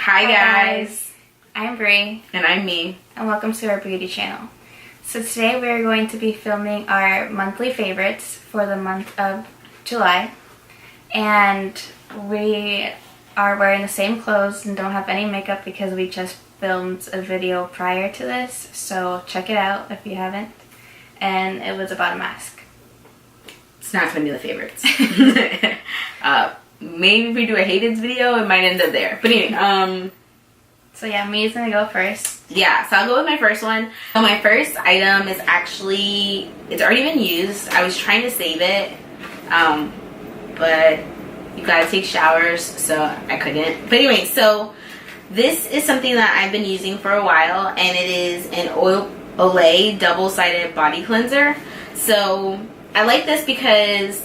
Hi guys. I'm Brie. And I'm me. And welcome to our beauty channel. So today we are going to be filming our monthly favorites for the month of July. And we are wearing the same clothes and don't have any makeup because we just filmed a video prior to this. So check it out if you haven't. And it was about a mask. It's not going to be the favorites. Maybe if we do a hated video, it might end up there. But anyway, so yeah, Mia's gonna go first. Yeah, so I'll go with my first one. So my first item is actually, it's already been used. I was trying to save it, but you gotta take showers, so I couldn't. But anyway, so this is something that I've been using for a while, and it is an Olay double-sided body cleanser. So I like this because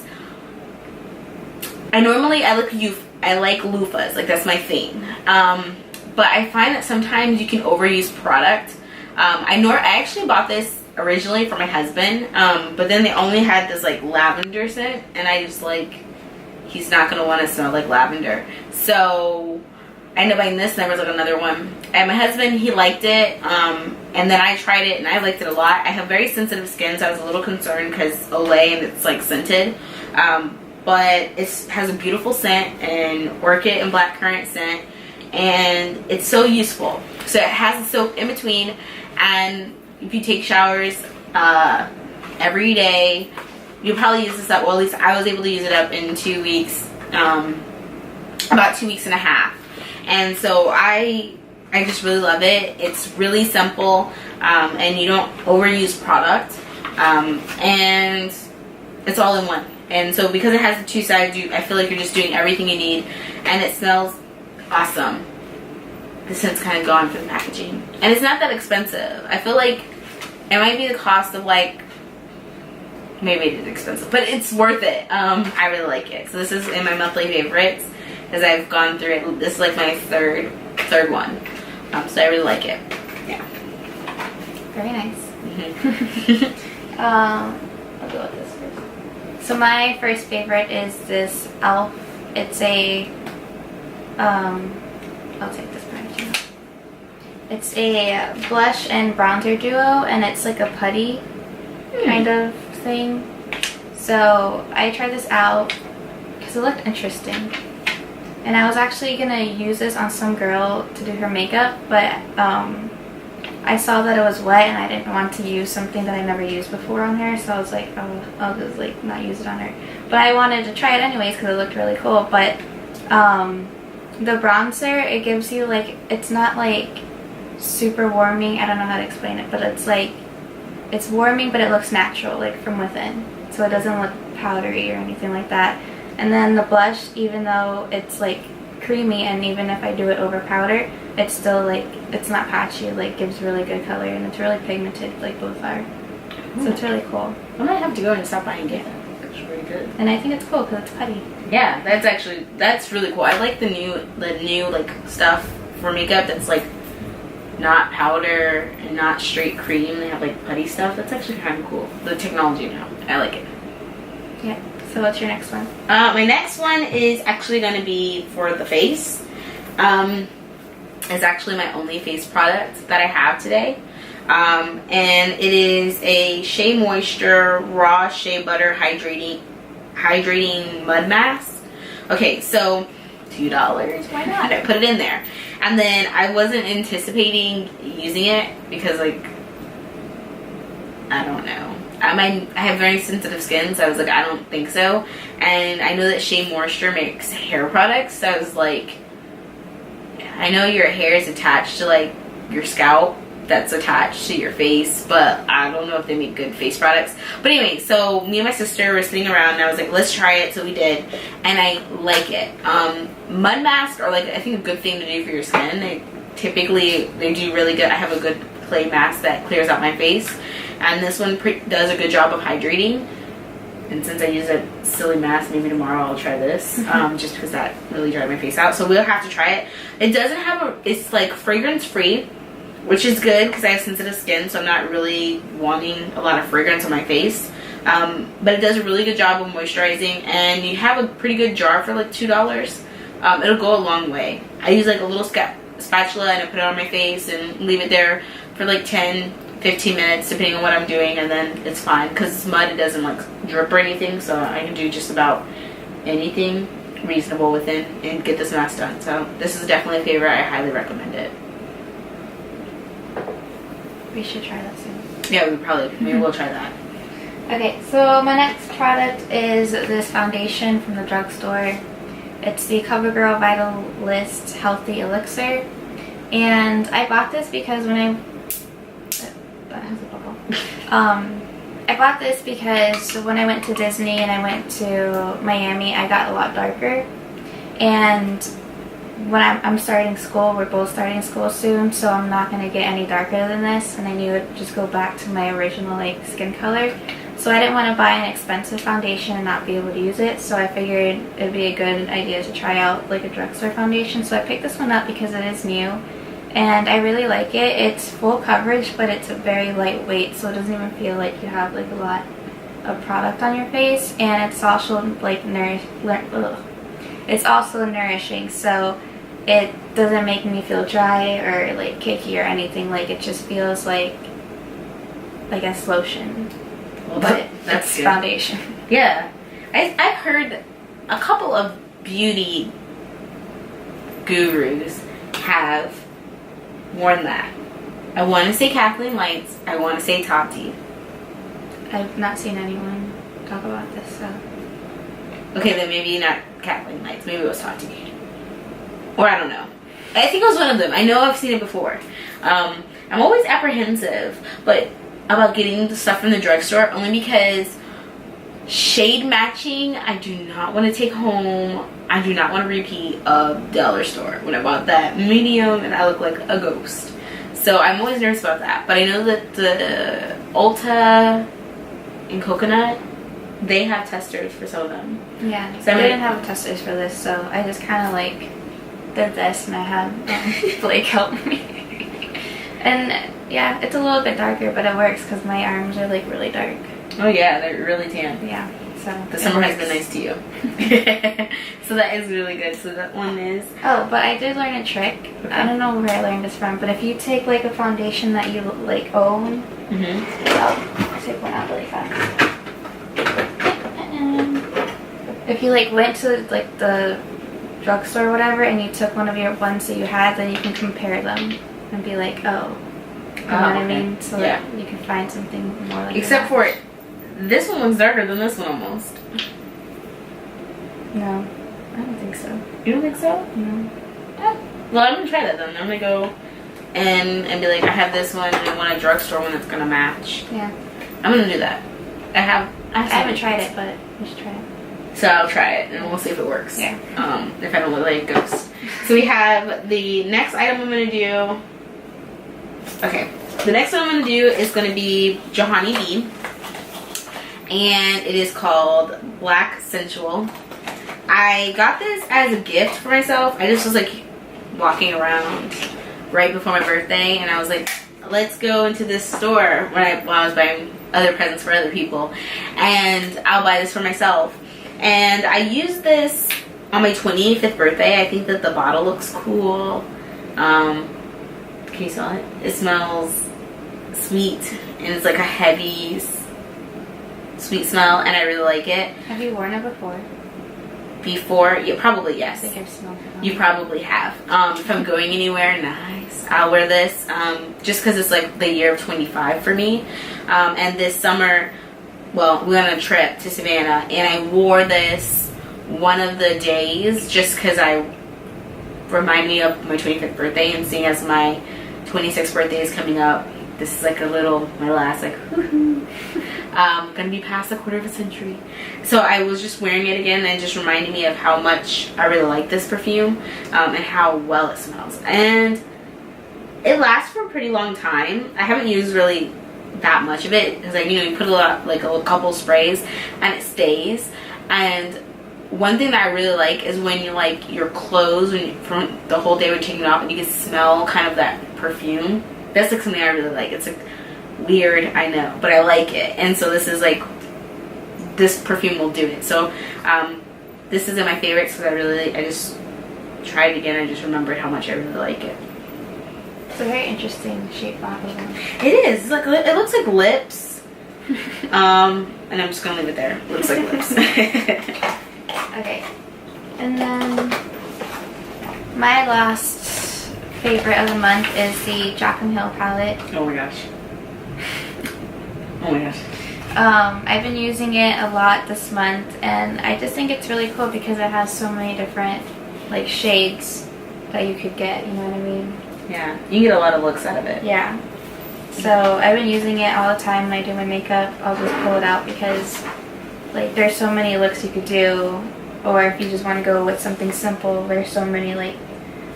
I like loofahs, like that's my thing. But I find that sometimes you can overuse product. I actually bought this originally for my husband, but then they only had this like lavender scent, and I just like, he's not gonna want to smell like lavender. So I ended up buying this, and there was like another one. And my husband, he liked it, and then I tried it, and I liked it a lot. I have very sensitive skin, so I was a little concerned because Olay and it's like scented. But it has a beautiful scent, and orchid and blackcurrant scent, and it's so useful. So it has a soap in between, and if you take showers every day, you'll probably use this up. Well, at least I was able to use it up in 2 weeks, about 2 weeks and a half. And so I just really love it. It's really simple, and you don't overuse product, and it's all in one. And so because it has the two sides, I feel like you're just doing everything you need, and it smells awesome. The scent's kind of gone from the packaging, and it's not that expensive. I feel like it might be the cost of like, maybe it is expensive, but it's worth it. I really like it. So this is in my monthly favorites as I've gone through it. This is like my third one. So I really like it. Yeah. Very nice. Mm-hmm. I'll go with this first. So my first favorite is this e.l.f. It's a, I'll take this one. It's a blush and bronzer duo, and it's like a putty kind of thing. So I tried this out because it looked interesting. And I was actually going to use this on some girl to do her makeup, but I saw that it was wet and I didn't want to use something that I never used before on her, so I was like, oh, I'll just like not use it on her. But I wanted to try it anyways because it looked really cool. But the bronzer, it gives you like, it's not like super warming, I don't know how to explain it, but it's like, it's warming but it looks natural, like from within, so it doesn't look powdery or anything like that. And then the blush, even though it's like creamy, and even if I do it over powder, it's still like, it's not patchy, like gives really good color, and it's really pigmented like both are. So it's really cool. I might have to go and stop by and get it. It's really good. And I think it's cool because it's putty. Yeah, that's really cool. I like the new like stuff for makeup that's like not powder and not straight cream. They have like putty stuff. That's actually kind of cool. The technology now, I like it. Yeah. So what's your next one? My next one is actually going to be for the face. It's actually my only face product that I have today. And it is a Shea Moisture Raw Shea Butter Hydrating Mud Mask. Okay, so $2. Why not? I put it in there. And then I wasn't anticipating using it because, like, I don't know. I have very sensitive skin, so I was like, I don't think so. And I know that Shea Moisture makes hair products, so I was like, I know your hair is attached to like your scalp that's attached to your face, but I don't know if they make good face products. But anyway, so me and my sister were sitting around, and I was like, let's try it. So we did, and I like it. Mud masks are like, I think, a good thing to do for your skin. They do really good. I have a good clay mask that clears out my face, and this one does a good job of hydrating. And since I use a silly mask, maybe tomorrow I'll try this, just because that really dried my face out. So we'll have to try it. It doesn't have it's like fragrance free, which is good because I have sensitive skin, so I'm not really wanting a lot of fragrance on my face. But it does a really good job of moisturizing, and you have a pretty good jar for like $2. It'll go a long way. I use like a little spatula and I put it on my face and leave it there for like 10-15 minutes depending on what I'm doing, and then it's fine because it's mud. It doesn't like drip or anything, so I can do just about anything reasonable within and get this mask done. So this is definitely a favorite. I highly recommend it. We should try that soon. Yeah, maybe we'll try that. Okay, so my next product is this foundation from the drugstore. It's the CoverGirl Vitalist Healthy Elixir, and I bought this because that has a bubble. I bought this because when I went to Disney and I went to Miami, I got a lot darker, and when I'm starting school, we're both starting school soon, so I'm not going to get any darker than this, and I knew it would just go back to my original like skin color. So I didn't want to buy an expensive foundation and not be able to use it, so I figured it'd be a good idea to try out like a drugstore foundation. So I picked this one up because it is new, and I really like it. It's full coverage, but it's very lightweight, so it doesn't even feel like you have like a lot of product on your face, and it's also like it's also nourishing, so it doesn't make me feel dry or like cakey or anything. Like it just feels like a lotion. Well, But that's it's good. foundation. Yeah. I've heard a couple of beauty gurus have worn that. I want to say Kathleen Lights. I want to say Tati. I've not seen anyone talk about this, so. Okay, then maybe not Kathleen Lights. Maybe it was Tati. Or I don't know. I think it was one of them. I know I've seen it before. I'm always apprehensive about getting the stuff from the drugstore, only because shade matching I do not want to take home. I do not want to repeat a dollar store when I bought that medium and I look like a ghost. So I'm always nervous about that. But I know that the Ulta and Coconut, they have testers for some of them. Yeah, So I didn't have testers for this, so I just kind of like did this, and I had Blake help me. And yeah, it's a little bit darker, but it works because my arms are like really dark. Oh yeah, they're really tan. Yeah, so The summer has been nice to you. So that is really good. So that one is... Oh, but I did learn a trick. Okay. I don't know where I learned this from, but if you take like a foundation that you like own, I'll take one out really fast. If you like went to like the drugstore or whatever and you took one of your ones that you had, then you can compare them and be like, oh, you know what I mean? So yeah. that you can find something more like Except that. for it, this one looks darker than this one almost. No, I don't think so. You don't think so? No. Well, I'm gonna try that then. I'm gonna go and be like, I have this one and I want a drugstore one that's gonna match. Yeah. I'm gonna do that. I haven't tried it, but we should try it. So I'll try it and we'll see if it works. Yeah. If I don't look like a ghost. So we have the next item I'm gonna do. Okay. The next one I'm gonna do is gonna be Johanny B. And it is called Black Sensual. I got this as a gift for myself. I just was like walking around right before my birthday and I was like, let's go into this store when I was buying other presents for other people, and I'll buy this for myself. And I used this on my 25th birthday. I think that the bottle looks cool. Can you smell it? It smells sweet and it's like a heavy sweet smell, and I really like it. Have you worn it before? Before? Yeah, probably yes. I think I've smelled it. You probably have. If I'm going anywhere nice, I'll wear this just because it's like the year of 25 for me. And this summer, well, we went on a trip to Savannah and I wore this one of the days just because I remind me of my 25th birthday, and seeing as my 26th birthday is coming up, this is like my last like woohoo. Gonna be past a quarter of a century. So I was just wearing it again and it just reminded me of how much I really like this perfume and how well it smells. And it lasts for a pretty long time. I haven't used really that much of it because you put a couple sprays and it stays. And one thing that I really like is when you your clothes from the whole day when taking it off and you can smell kind of that perfume. That's like something I really like. It's like weird, I know, but I like it. And so this is like, this perfume will do it. So this isn't my favorites because I just tried it again. I just remembered how much I really like it. It's a very interesting shape bottle. It is. It's like, it looks like lips. And I'm just gonna leave it there. Looks like lips. Okay. And then my last favorite of the month is the Jockum Hill palette. Oh my gosh. Oh my gosh. I've been using it a lot this month, and I just think it's really cool because it has so many different like shades that you could get, you know what I mean? Yeah, you get a lot of looks out of it. Yeah. So I've been using it all the time when I do my makeup. I'll just pull it out because like there's so many looks you could do, or if you just want to go with something simple, there's so many like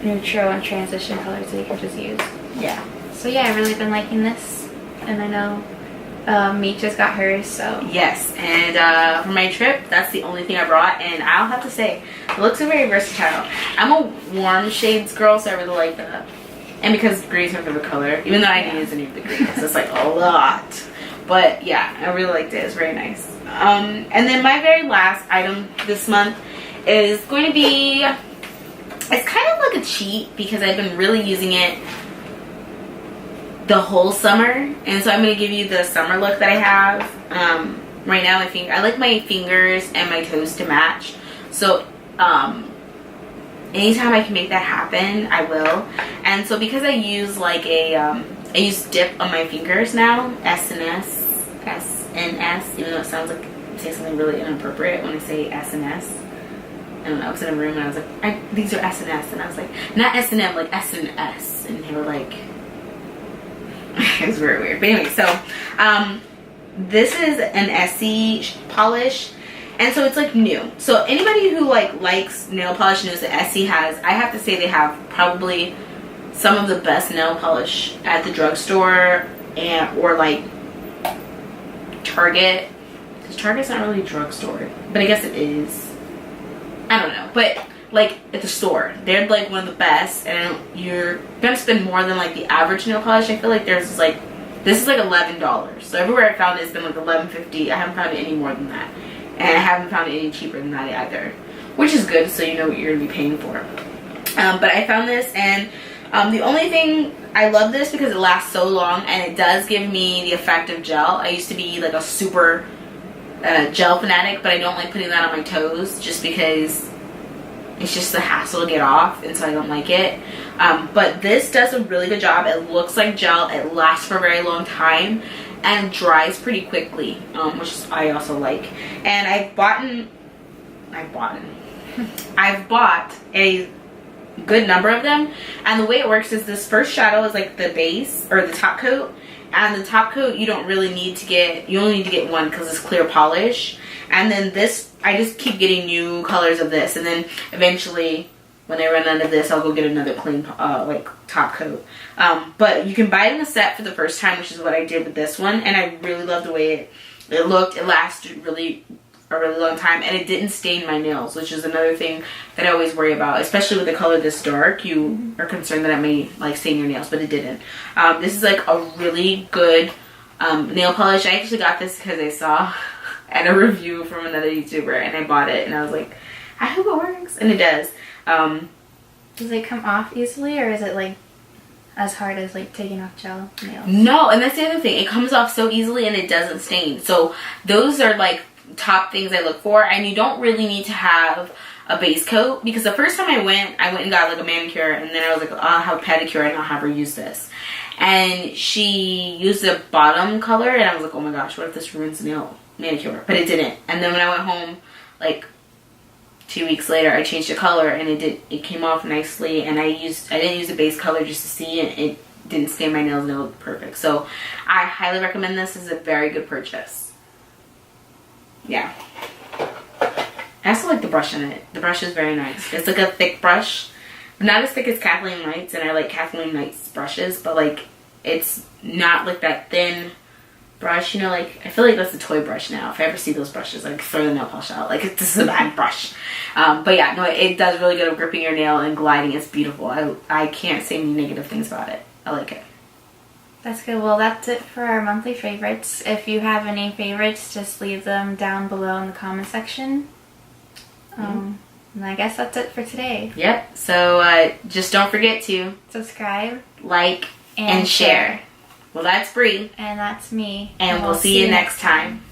neutral and transition colors that you can just use. Yeah. So yeah, I've really been liking this, and I know Meech just got hers, so. Yes, and for my trip, that's the only thing I brought, and I'll have to say, the looks are very versatile. I'm a warm shades girl, so I really like that. And because green's my favorite color, even though I didn't use any of the greens, so it's like a lot. But yeah, I really liked it. It's very nice. And then my very last item this month is going to be, it's kind of like a cheat because I've been really using it the whole summer, and so I'm going to give you the summer look that I have. Right now I like my fingers and my toes to match, so anytime I can make that happen, I will. And so because I use like a I use dip on my fingers now, SNS, even though it sounds like I say something really inappropriate when I say SNS. I don't know, I was in a room and I was like, these are SNS, and I was like, not S&M, like SNS, and they were like, it was very weird. But anyway, so this is an Essie polish, and so it's like new. So anybody who like likes nail polish knows that Essie has, I have to say, they have probably some of the best nail polish at the drugstore and or like Target. Because Target's not really a drugstore, but I guess it is. I don't know, but like at the store, they're like one of the best, and you're gonna spend more than like the average nail polish. I feel like this is like $11. So everywhere I found it, it's been like $11.50. I haven't found it any more than that, and I haven't found it any cheaper than that either, which is good, so you know what you're gonna be paying for. But I found this, and the only thing, I love this because it lasts so long, and it does give me the effect of gel. I used to be like a super gel fanatic, but I don't like putting that on my toes just because it's just a hassle to get off, and so I don't like it. But this does a really good job. It looks like gel, it lasts for a very long time, and dries pretty quickly, which I also like. And I've bought a good number of them, and the way it works is this first shadow is like the base or the top coat, and the top coat you don't really need to get, you only need to get one because it's clear polish. And then this, I just keep getting new colors of this, and then eventually when I run out of this, I'll go get another clean like top coat. But you can buy it in a set for the first time, which is what I did with this one, and I really love the way it looked. It lasted a really long time, and it didn't stain my nails, which is another thing that I always worry about, especially with the color this dark. You are concerned that it may like stain your nails, but it didn't. This is like a really good nail polish. I actually got this because I saw at a review from another YouTuber, and I bought it, and I was like, I hope it works, and it does. Does it come off easily, or is it like as hard as like taking off gel nails? No, and that's the other thing. It comes off so easily, and it doesn't stain. So those are like top things I look for. And you don't really need to have a base coat, because the first time I went and got like a manicure, and then I was like, oh, I'll have a pedicure and I'll have her use this. And she used the bottom color, and I was like, oh my gosh, what if this ruins the nail manicure? But it didn't. And then when I went home like 2 weeks later, I changed the color, and it came off nicely, and I didn't use the base color just to see it. It didn't stain my nails, and it looked perfect. So I highly recommend this. This is a very good purchase. Yeah. I also like the brush in it. The brush is very nice. It's like a thick brush. Not as thick as Kathleen Knight's, and I like Kathleen Knight's brushes, but like it's not like that thin brush, you know, like I feel like that's a toy brush now. If I ever see those brushes, like throw the nail polish out. Like this is a bad brush. But yeah, no, it does really good at gripping your nail and gliding. It's beautiful. I can't say any negative things about it. I like it. That's good. Well, that's it for our monthly favorites. If you have any favorites, just leave them down below in the comment section. And I guess that's it for today. Yep. So just don't forget to Subscribe, like, and share. Well, that's Bree. And that's me. And we'll see you next time.